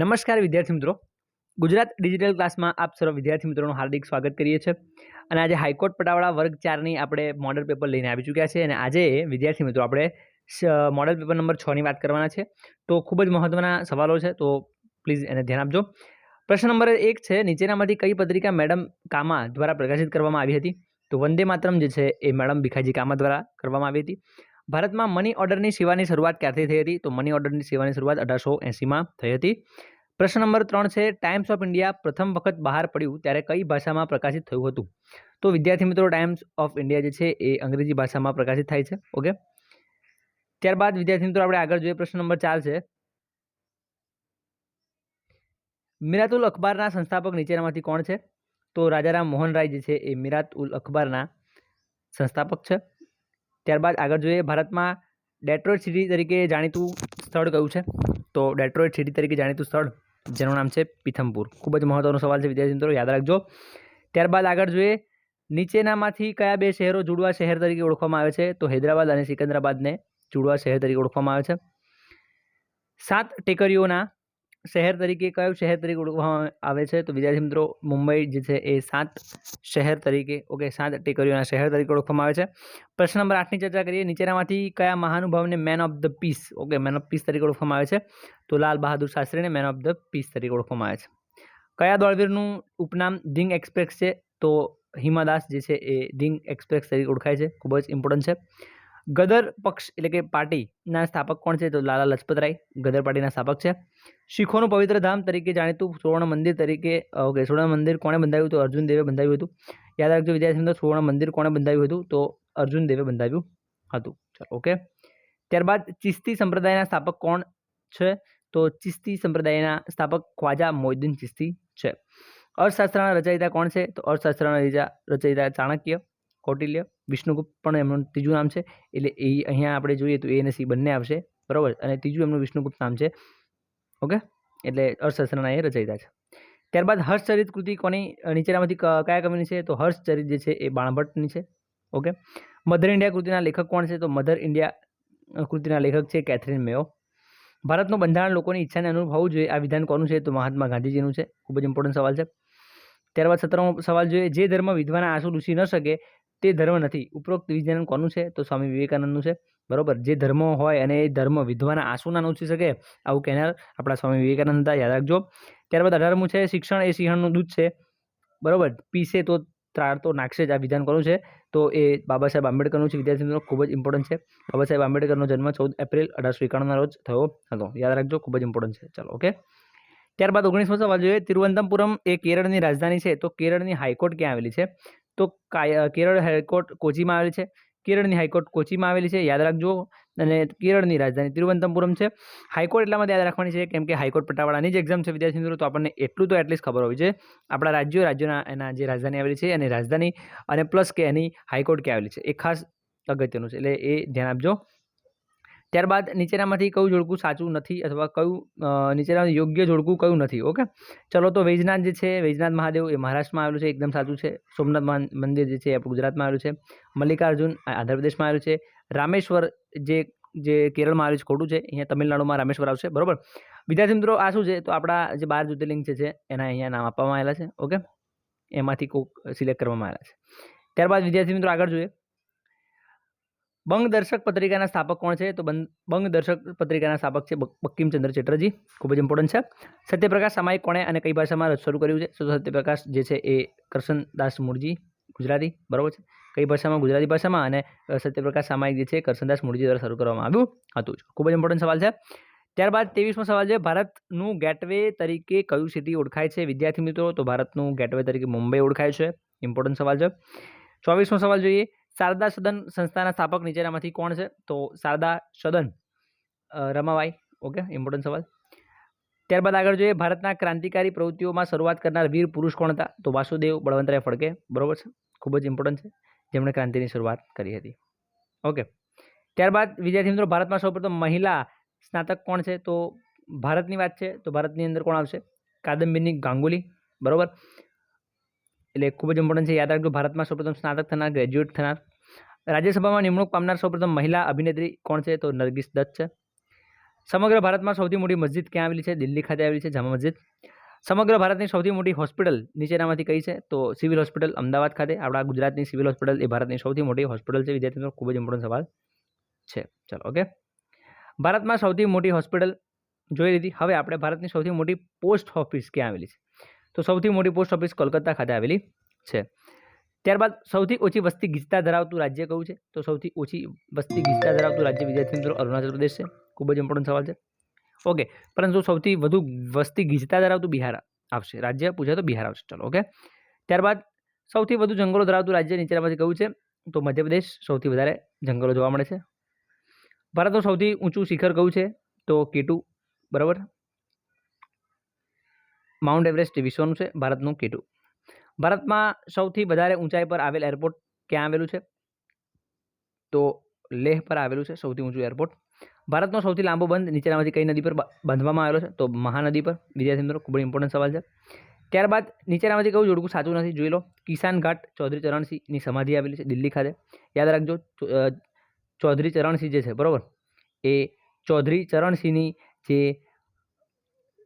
નમસ્કાર વિદ્યાર્થી મિત્રો, ગુજરાત ડિજિટલ ક્લાસમાં આપ સર્વ વિદ્યાર્થી મિત્રોનું હાર્દિક સ્વાગત કરીએ છીએ. અને આજે હાઈકોર્ટ પટાવાળા વર્ગ 4ની આપણે મોડલ પેપર લઈને આવી ચૂક્યા છે. અને આજે વિદ્યાર્થી મિત્રો આપણે મોડલ પેપર નંબર 6ની વાત કરવાના છે. તો ખૂબ જ મહત્વના સવાલો છે, તો પ્લીઝ એને ધ્યાન આપજો. પ્રશ્ન નંબર 1 છે, નીચેનામાંથી કઈ પત્રિકા મેડમ કામા દ્વારા પ્રકાશિત કરવામાં આવી હતી? તો વંદે માતરમ જે છે એ મેડમ ભીખાજી કામા દ્વારા કરવામાં આવી હતી. ભારતમાં મની ઓર્ડરની સેવાની શરૂઆત ક્યારથી થઈ હતી? તો મની ઓર્ડરની સેવાની શરૂઆત 1880માં થઈ હતી. પ્રશ્ન નંબર 3 છે, ટાઈમ્સ ઓફ ઇન્ડિયા પ્રથમ વખત બહાર પડ્યું ત્યારે કઈ ભાષામાં પ્રકાશિત થયું હતું? તો વિદ્યાર્થી મિત્રો, ટાઈમ્સ ઓફ ઇન્ડિયા જે છે એ અંગ્રેજી ભાષામાં પ્રકાશિત થાય છે. ઓકે, ત્યારબાદ વિદ્યાર્થી મિત્રો આપણે આગળ જોઈએ. પ્રશ્ન નંબર 4 છે, મિરાતુલ અખબારના સંસ્થાપક નીચેનામાંથી કોણ છે? તો રાજારામ મોહન રાય જે છે એ મિરાતુલ અખબારના સંસ્થાપક છે. ત્યારબાદ આગળ જોઈએ, ભારતમાં ડેટ્રોઇટ સિટી તરીકે જાણીતું સ્થળ કયું છે? તો ડેટ્રોઇટ સિટી તરીકે જાણીતું સ્થળ જેનું નામ છે પીથમપુર. ખૂબ જ મહત્વનો સવાલ છે વિદ્યાર્થી મિત્રો, યાદ રાખજો. ત્યારબાદ આગળ જોઈએ, નીચેનામાંથી કયા બે શહેરો જુડવા શહેર તરીકે ઓળખવામાં આવે છે? તો હૈદરાબાદ અને સિકંદરાબાદને જુડવા શહેર તરીકે ઓળખવામાં આવે છે. 7 ટેકરીઓના શહેર તરીકે કયું શહેર તરીકે ઓળખવામાં આવે છે? તો વિદ્યાર્થી મિત્રો, મુંબઈ જે છે એ 7 શહેર તરીકે 7 ટેકરીઓના શહેર તરીકે ઓળખવામાં આવે છે. પ્રશ્ન નંબર 8ની ચર્ચા કરીએ. નીચેનામાંથી કયા મહાનુભાવને man of the peace man of peace તરીકે ઓળખવામાં આવે છે? તો લાલ બહાદુર શાસ્ત્રીને મેન ઓફ ધ પીસ તરીકે ઓળખવામાં આવે છે. કયા દોડવીરનું ઉપનામ ધિંગ એક્સપ્રેસ છે? તો હિમાદાસ જે છે એ ધિંગ એક્સપ્રેસ તરીકે ઓળખાય છે. ખૂબ જ ઇમ્પોર્ટન્ટ છે. ગદર પક્ષ એટલે કે પાર્ટીના સ્થાપક કોણ છે? તો લાલા લજપતરાય ગદર પાર્ટીના સ્થાપક છે. શીખોનું પવિત્ર ધામ તરીકે જાણીતું સુવર્ણ મંદિર તરીકે સુવર્ણ મંદિર કોણે બંધાવ્યું? તો અર્જુન દેવે બંધાવ્યું હતું. યાદ રાખજો વિદ્યાર્થી મિત્રો, સુવર્ણ મંદિર કોણે બંધાવ્યું હતું? તો અર્જુન દેવે બંધાવ્યું હતું. ચાલો, ઓકે. ત્યારબાદ ચિશ્તી સંપ્રદાયના સ્થાપક કોણ છે? તો ચિશ્તી સંપ્રદાયના સ્થાપક ખ્વાજા મોઇનુદ્દીન ચિશ્તી છે. અર્થશાસ્ત્રના રચયિતા કોણ છે? તો અર્થશાસ્ત્રના રચયિતા ચાણક્ય, કૌટિલ્ય, વિષ્ણુગુપ્ત પણ એમનું ત્રીજું નામ છે. એટલે એ અહીંયા આપણે જોઈએ તો એ અને સી બંને આવશે, બરાબર. અને ત્રીજું એમનું વિષ્ણુગુપ્ત નામ છે. ઓકે, એટલે અર્થશાસ્ત્રના એ રચયિતા છે. ત્યારબાદ હર્ષચરિત કૃતિ કોની નીચેનામાંથી કયા કવિની છે? તો હર્ષચરિત જે છે એ બાણભટ્ટની છે. ઓકે. મધર ઇન્ડિયા કૃતિના લેખક કોણ છે? તો મધર ઇન્ડિયા કૃતિના લેખક છે કેથરીન મેયો. ભારતનું બંધારણ લોકોની ઈચ્છાને અનુરૂપ હોવું જોઈએ આ વિધાન કોનું છે? તો મહાત્મા ગાંધીજીનું છે. ખૂબ જ ઇમ્પોર્ટન્ટ સવાલ છે. ત્યારબાદ 17મો સવાલ જોઈએ, જે ધર્મ વિધવાના આંસુ લૂછી ન શકે તે ધર્મ નથી. ઉપરોક્ત વિધાન કોનું છે? તો સ્વામી વિવેકાનંદનું છે. બરોબર. જે ધર્મ હોય અને એ ધર્મ વિધવાના આંસુ ના લૂછી શકે આવું કહેનાર આપણા સ્વામી વિવેકાનંદ હતા. યાદ રાખજો. ત્યારબાદ 18મું છે, શિક્ષણ એ સિંહણનું દૂધ છે. બરોબર. પીસે તો ત્રાળ તો નાખશે જ. આ વિધાન કોનું છે? તો એ બાબા સાહેબ આંબેડકરનું છે. વિદ્યાર્થી મિત્રો, ખૂબ જ ઇમ્પોર્ટન્ટ છે. બાબા સાહેબ આંબેડકરનો જન્મ 14 એપ્રિલ 1891ના રોજ થયો હતો. યાદ રાખજો, ખૂબ જ ઇમ્પોર્ટન્ટ છે. ચાલો, ઓકે. ત્યારબાદ 19મો સવાલ જોઈએ, તિરુવનંતપુરમ એ કેરળની રાજધાની છે. તો કેરળની હાઈકોર્ટ ક્યાં આવેલી છે? તો કેરળ હાઈકોર્ટ કોચીમાં આવેલી છે. કેરળની હાઈકોર્ટ કોચીમાં આવેલી છે. યાદ રાખજો. અને કેરળની રાજધાની તિરુવનંતપુરમ છે. હાઈકોર્ટ એટલા માટે યાદ રાખવાની છે કેમ કે હાઈકોર્ટ પટાવાળાની જ એક્ઝામ છે વિદ્યાર્થી મિત્રો. તો આપણને એટલું તો એટલીસ્ટ ખબર હોવી જોઈએ આપણા રાજ્યોના એના જે રાજધાની આવેલી છે અને રાજધાની અને પ્લસ કે એની હાઈકોર્ટ ક્યાં આવેલી છે એ ખાસ અગત્યનું છે, એટલે એ ધ્યાન આપજો. ત્યારબાદ નીચેનામાંથી કયું જોડકું સાચું નથી અથવા કયું નીચેનામાંથી યોગ્ય જોડકું કયું નથી? ઓકે, ચલો. તો વૈજનાથ જે છે, વૈજનાથ મહાદેવ એ મહારાષ્ટ્રમાં આવેલું છે, એકદમ સાચું છે. સોમનાથ મંદિર જે છે એ આપણું ગુજરાતમાં આવેલું છે. મલ્લિકાર્જુન આંધ્રપ્રદેશમાં આવેલું છે. રામેશ્વર જે કેરળમાં આવેલું છે, ખોટું છે. અહીંયા તમિલનાડુમાં રામેશ્વર આવશે. બરોબર. વિદ્યાર્થી મિત્રો, આ શું છે? તો આપણા જે 12 જ્યોતિર્લિંગ છે એના અહીંયા નામ આપવામાં આવેલા છે. ઓકે, એમાંથી કોઈક સિલેક્ટ કરવામાં આવેલા છે. ત્યારબાદ વિદ્યાર્થી મિત્રો આગળ જોઈએ, બંગદર્શક પત્રિકાના સ્થાપક કોણ છે? તો બંગદર્શક પત્રિકાના સ્થાપક છે બંકિમચંદ્ર ચેટર્જી. ખૂબ જ ઇમ્પોર્ટન્ટ છે. સત્યપ્રકાશ સામાયિક કોણે અને કઈ ભાષામાં શરૂ કર્યું છે? તો સત્યપ્રકાશ જે છે એ કરશનદાસ મૂળજી, ગુજરાતી. બરાબર છે. કઈ ભાષામાં? ગુજરાતી ભાષામાં. અને સત્યપ્રકાશ સામાયિક જે છે કરશનદાસ મૂળજી દ્વારા શરૂ કરવામાં આવ્યું હતું. ખૂબ જ ઇમ્પોર્ટન્ટ સવાલ છે. ત્યારબાદ 23મો સવાલ છે, ભારતનું ગેટવે તરીકે કયું સિટી ઓળખાય છે? વિદ્યાર્થી મિત્રો, તો ભારતનું ગેટવે તરીકે મુંબઈ ઓળખાય છે. ઇમ્પોર્ટન્ટ સવાલ છે. 24મો સવાલ જોઈએ, શારદા સદન સંસ્થાના સ્થાપક નીચેનામાંથી કોણ છે? તો શારદા સદન રમાબાઈ. ઓકે, ઇમ્પોર્ટન્ટ સવાલ. ત્યારબાદ આગળ જોઈએ, ભારતના ક્રાંતિકારી પ્રવૃત્તિઓમાં શરૂઆત કરનાર વીર પુરુષ કોણ હતા? તો વાસુદેવ બળવંતરાય ફડકે. બરોબર છે. ખૂબ જ ઇમ્પોર્ટન્ટ છે, જેમણે ક્રાંતિની શરૂઆત કરી હતી. ઓકે. ત્યારબાદ વિદ્યાર્થી મિત્રો, ભારતમાં સૌપ્રથમ મહિલા સ્નાતક કોણ છે? તો ભારતની વાત છે તો ભારતની અંદર કોણ આવશે? કાદમ્બિની ગાંગુલી. બરોબર. એટલે ખૂબ જ ઇમ્પોર્ટન્ટ છે. યાદ રાખજો, ભારતમાં સૌપ્રથમ સ્નાતક થનાર, ગ્રેજ્યુએટ થનાર. રાજ્યસભામાં નિમણૂક પામનાર સૌપ્રથમ મહિલા અભિનેત્રી કોણ છે? તો નરગિસ દત્ત છે. સમગ્ર ભારતમાં સૌથી મોટી મસ્જિદ ક્યાં આવેલી છે? દિલ્હી ખાતે આવેલી છે જામા મસ્જિદ. સમગ્ર ભારતની સૌથી મોટી હોસ્પિટલ નીચેનામાંથી કઈ છે? તો સિવિલ હોસ્પિટલ અમદાવાદ ખાતે. આપણા ગુજરાતની સિવિલ હોસ્પિટલ એ ભારતની સૌથી મોટી હોસ્પિટલ છે. વિદ્યાર્થી મિત્રો ખૂબ જ ઇમ્પોર્ટન્ટ સવાલ છે. ચલો ઓકે. ભારતમાં સૌથી મોટી હોસ્પિટલ જોઈ લીધી. હવે આપણે ભારતની સૌથી મોટી પોસ્ટ ઓફિસ ક્યાં આવેલી છે? તો સૌથી મોટી પોસ્ટ ઓફિસ કોલકાતા ખાતે આવેલી છે. ત્યારબાદ સૌથી ઓછી વસ્તી ગીચતા ધરાવતું રાજ્ય કયું છે? તો સૌથી ઓછી વસ્તી ગીચતા ધરાવતું રાજ્ય વિદ્યાર્થી મિત્રો અરુણાચલ પ્રદેશ છે. ખૂબ જ ઇમ્પોર્ટન્ટ સવાલ છે. ઓકે, પરંતુ સૌથી વધુ વસ્તી ગીચતા ધરાવતું બિહાર આવશે. રાજ્ય પૂછે તો બિહાર આવશે. ચલો ઓકે. ત્યારબાદ સૌથી વધુ જંગલો ધરાવતું રાજ્ય નીચેનામાંથી કયું છે? તો મધ્યપ્રદેશ સૌથી વધારે જંગલો જોવા મળે છે. ભારતનું સૌથી ઊંચું શિખર કયું છે? તો K2 બરાબર. માઉન્ટ એવરેસ્ટ વિશ્વનું છે ભારતનું K2. ભારતમાં સૌથી વધારે ઊંચાઈ પર આવેલ એરપોર્ટ ક્યાં આવેલું છે? તો લેહ પર આવેલું છે સૌથી ઊંચું એરપોર્ટ. ભારતનો સૌથી લાંબો બંધ નીચેનામાંથી કઈ નદી પર બાંધવામાં આવેલો છે? તો મહાનદી પર. વિદ્યાર્થી મિત્રો ખૂબ જ ઇમ્પોર્ટન્ટ સવાલ છે. ત્યારબાદ નીચેનામાંથી કયું જોડકું સાચું નથી? જોઈ લો. કિસાન ઘાટ ચૌધરી ચરણસિંહની સમાધિ આવેલી છે દિલ્હી ખાતે. યાદ રાખજો, ચૌધરી ચરણસિંહ જે છે બરાબર, એ ચૌધરી ચરણસિંહની જે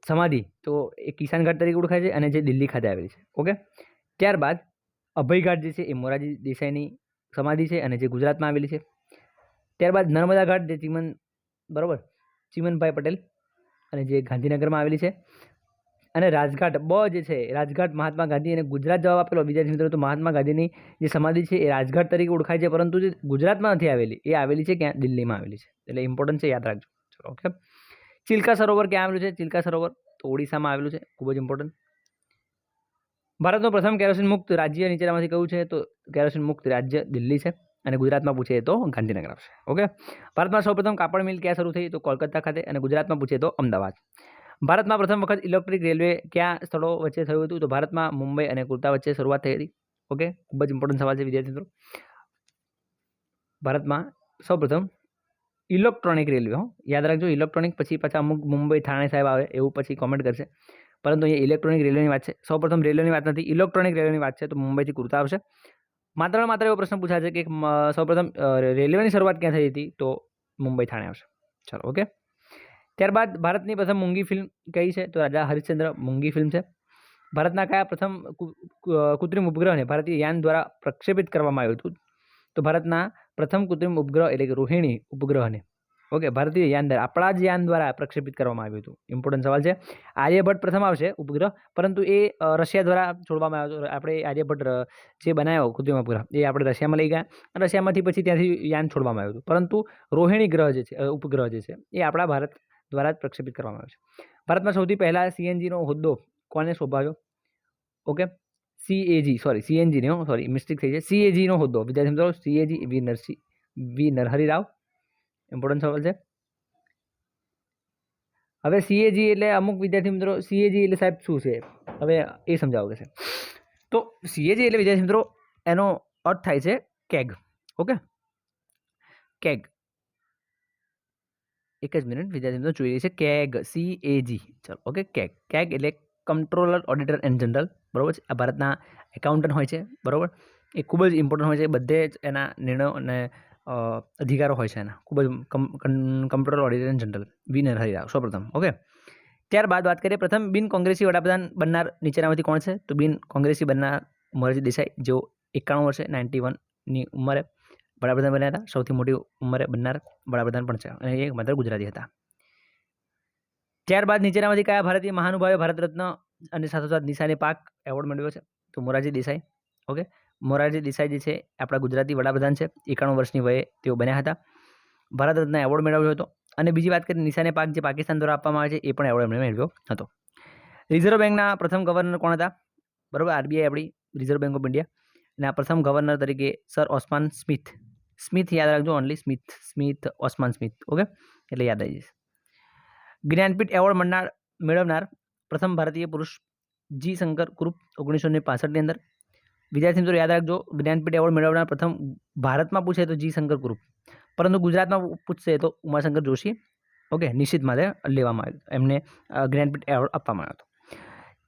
સમાધિ તો એ કિસાન ઘાટ તરીકે ઓળખાય છે અને જે દિલ્હી ખાતે આવેલી છે. ઓકે. ત્યારબાદ અભય ઘાટ જે છે એ મોરારજી દેસાઈની સમાધિ છે અને જે ગુજરાતમાં આવેલી છે. ત્યારબાદ નર્મદા ઘાટ જે બરાબર ચીમનભાઈ પટેલ અને જે ગાંધીનગરમાં આવેલી છે. અને રાજઘાટ જે છે રાજઘાટ મહાત્મા ગાંધી અને ગુજરાત જવાબ આપેલો વિદ્યાર્થી મિત્રો. તો મહાત્મા ગાંધીની જે સમાધિ છે એ રાજઘાટ તરીકે ઓળખાય છે, પરંતુ જે ગુજરાતમાં નથી આવેલી, એ આવેલી છે ક્યાં? દિલ્હીમાં આવેલી છે. એટલે ઇમ્પોર્ટન્ટ છે, યાદ રાખજો. ચલો ઓકે. ચિલ્કા સરોવર ક્યાં આવેલું છે? ચિલ્કા સરોવર તો ઓડિશામાં આવેલું છે. ખૂબ જ ઇમ્પોર્ટન્ટ. ભારતનું પ્રથમ કેરોસીન મુક્ત રાજ્ય નીચેનામાંથી કયું છે? તો કેરોસીન મુક્ત રાજ્ય દિલ્હી છે અને ગુજરાતમાં પૂછે તો ગાંધીનગર આવશે. ઓકે. ભારતમાં સૌપ્રથમ કાપડ મિલ ક્યાં શરૂ થઈ? તો કોલકાતા ખાતે અને ગુજરાતમાં પૂછે તો અમદાવાદ. ભારતમાં પ્રથમ વખત ઇલેક્ટ્રિક રેલવે કયા સ્થળો વચ્ચે થયું હતું? તો ભારતમાં મુંબઈ અને કોલકાતા વચ્ચે શરૂઆત થઈ હતી. ઓકે. ખૂબ જ ઇમ્પોર્ટન્ટ સવાલ છે વિદ્યાર્થી મિત્રો. ભારતમાં સૌપ્રથમ ઇલેક્ટ્રોનિક રેલવે, યાદ રાખજો, ઇલેક્ટ્રોનિક પછી પાછા અમુક મુંબઈ થાણે સાહેબ આવે એવું પછી કોમેન્ટ કરશે, પરંતુ અહીંયા ઇલેક્ટ્રોનિક રેલવેની વાત છે. સૌપ્રથમ રેલવેની વાત નથી, ઇલેક્ટ્રોનિક રેલવેની વાત છે. તો મુંબઈથી કુર્તા આવશે. માત્ર એવો પ્રશ્ન પૂછાશે કે સૌપ્રથમ રેલવેની શરૂઆત ક્યાં થઈ હતી? તો મુંબઈ થાણે આવશે. ચાલો ઓકે. ત્યારબાદ ભારતની પ્રથમ મૂંગી ફિલ્મ કઈ છે? તો રાજા હરિશ્ચંદ્ર મૂંગી ફિલ્મ છે. ભારતના કયા પ્રથમ કૃત્રિમ ઉપગ્રહને ભારતીય યાન દ્વારા પ્રક્ષેપિત કરવામાં આવ્યું હતું? તો ભારતના પ્રથમ કૃત્રિમ ઉપગ્રહ એટલે કે રોહિણી ઉપગ્રહને ભારતીય યાન દ્વારા, આપણા જ યાન દ્વારા પ્રક્ષેપિત કરવામાં આવ્યું હતું. ઇમ્પોર્ટન્ટ સવાલ છે. આર્યભટ્ટ પ્રથમ આવશે ઉપગ્રહ, પરંતુ એ રશિયા દ્વારા છોડવામાં આવ્યો હતો. આપણે આર્યભટ્ટ જે બનાવ્યો કૃત્રિમ ઉપગ્રહ એ આપણે રશિયામાં લઈ ગયા. રશિયામાંથી પછી ત્યાંથી યાન છોડવામાં આવ્યું હતું, પરંતુ રોહિણી ગ્રહ જે છે ઉપગ્રહ જે છે એ આપણા ભારત દ્વારા જ પ્રક્ષેપિત કરવામાં આવ્યો છે. ભારતમાં સૌથી પહેલા સીએનજીનો હોદ્દો કોને શોભાવ્યો? ઓકે. મિસ્ટેક થઈ છે. સીએજીનો હોદ્દો વિદ્યાર્થી મિત્રો સીએજી વી નરહરી રાવ. ઇમ્પોર્ટન્ટ સવાલ છે. હવે સીએજી એટલે અમુક વિદ્યાર્થી મિત્રો સીએજી એટલે સાહેબ શું છે? હવે એ સમજાવો કે છે. તો સીએજી એટલે વિદ્યાર્થી મિત્રો એનો અર્થ થાય છે કેગ. ઓકે. કેગ. એક જ મિનિટ વિદ્યાર્થી મિત્રો જોઈએ છે. CAG CAG. ચાલો ઓકે. કેગ એટલે કંટ્રોલર ઓડિટર એન્ડ જનરલ, બરાબર છે. આ ભારતના એકાઉન્ટન્ટ હોય છે, બરાબર. એ ખૂબ જ ઇમ્પોર્ટન્ટ હોય છે. બધે જ એના નિર્ણયો અને અધિકારો હોય છે એના. ખૂબ જ controller auditor and general V Narahari Rao સૌપ્રથમ. ઓકે. ત્યારબાદ વાત કરીએ પ્રથમ બિન કોંગ્રેસી વડાપ્રધાન બનનાર નીચેનામાંથી કોણ છે? તો બિન કોંગ્રેસી બનનાર મોરારજી દેસાઈ, જેઓ 91 વર્ષે 91ની ઉંમરે વડાપ્રધાન બન્યા હતા. સૌથી મોટી ઉંમરે બનનાર વડાપ્રધાન પણ છે અને એ માત્ર ગુજરાતી હતા. ત્યારબાદ નીચેનામાંથી કયા ભારતીય મહાનુભાવે ભારત રત્ન અને સાથોસાથ નિશાને પાક એવોર્ડ મેળવ્યો છે? તો મોરારજી દેસાઈ. ઓકે. મોરારજી દેસાઈ જે છે આપણા ગુજરાતી વડાપ્રધાન છે. 91 વર્ષની વયે તેઓ બન્યા હતા. ભારત રત્ન એવોર્ડ મેળવ્યો હતો. અને બીજી વાત કરીએ નિશાને પાક જે પાકિસ્તાન દ્વારા આપવામાં આવે છે એ પણ એવોર્ડ એમણે મેળવ્યો હતો. રિઝર્વ બેંકના પ્રથમ ગવર્નર કોણ હતા? બરાબર. RBI આપણી રિઝર્વ બેંક ઓફ ઇન્ડિયા. અને આ પ્રથમ ગવર્નર તરીકે સર ઓસ્માન સ્મિથ યાદ રાખજો. Only Smith Osman Smith. Okay. એટલે યાદ આવી જશે. જ્ઞાનપીઠ એવોર્ડ મેળવનાર પ્રથમ ભારતીય પુરુષ જી શંકર કુરુપ 1965ની અંદર. વિદ્યાર્થી મિત્રો યાદ રાખજો, જ્ઞાનપીઠ એવોર્ડ મેળવનાર પ્રથમ ભારતમાં પૂછે તો જી શંકર કુરુપ, પરંતુ ગુજરાતમાં પૂછશે તો ઉમાશંકર જોશી. ઓકે. નિશ્ચિત માટે લેવામાં આવ્યું, એમને જ્ઞાનપીઠ એવોર્ડ આપવામાં આવ્યો હતો.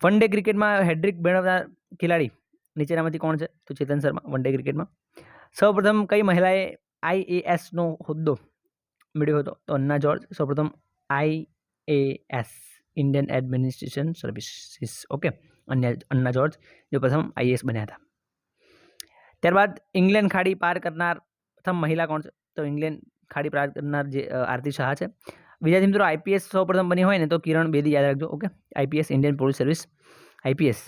વન ડે ક્રિકેટમાં હેડ્રિક મેળવનાર ખેલાડી નીચેનામાંથી કોણ છે? તો ચેતન શર્મા. વન ડે ક્રિકેટમાં સૌપ્રથમ કઈ મહિલાએ IASનો હોદ્દો મેળવ્યો હતો? તો અન્ના જોર્જ. સૌપ્રથમ IAS Indian administration services. Okay, Anna George જે પ્રથમ IAS બન્યા હતા. ત્યારબાદ ઇંગ્લેન્ડ ખાડી પાર કરનાર પ્રથમ મહિલા કોણ છે? તો ઇંગ્લેન્ડ ખાડી પાર કરનાર જે આરતી શાહ છે. વિદ્યાર્થી મિત્રો IPS સૌ પ્રથમ બની હોય ને તો કિરણ બેદી યાદ રાખજો. Okay, IPS Indian police service IPS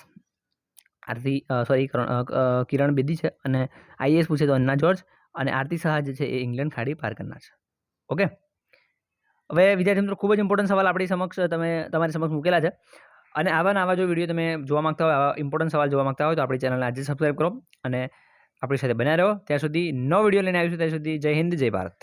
Kiran Bedi છે અને IAS પૂછે તો અન્ના જોર્જ અને આરતી શાહ જે છે એ ઇંગ્લેન્ડ ખાડી પાર કરનાર છે. ઓકે, હવે વિદ્યાર્થી મિત્રો ખૂબ જ ઇમ્પોર્ટન્ટ સવાલ તમારી સમક્ષ મૂકેલા છે અને આવા જો વિડીયો તમે જોવા માંગતા હોય, આવા ઇમ્પોર્ટન્ટ સવાલ જોવા માંગતા હોય તો આપણી ચેનલને આજે સબસ્ક્રાઈબ કરો અને આપણી સાથે બન્યા રહો. ત્યાં સુધી નવો વિડીયો લઈને આવીશું. ત્યાં સુધી જય હિન્દ, જય ભારત.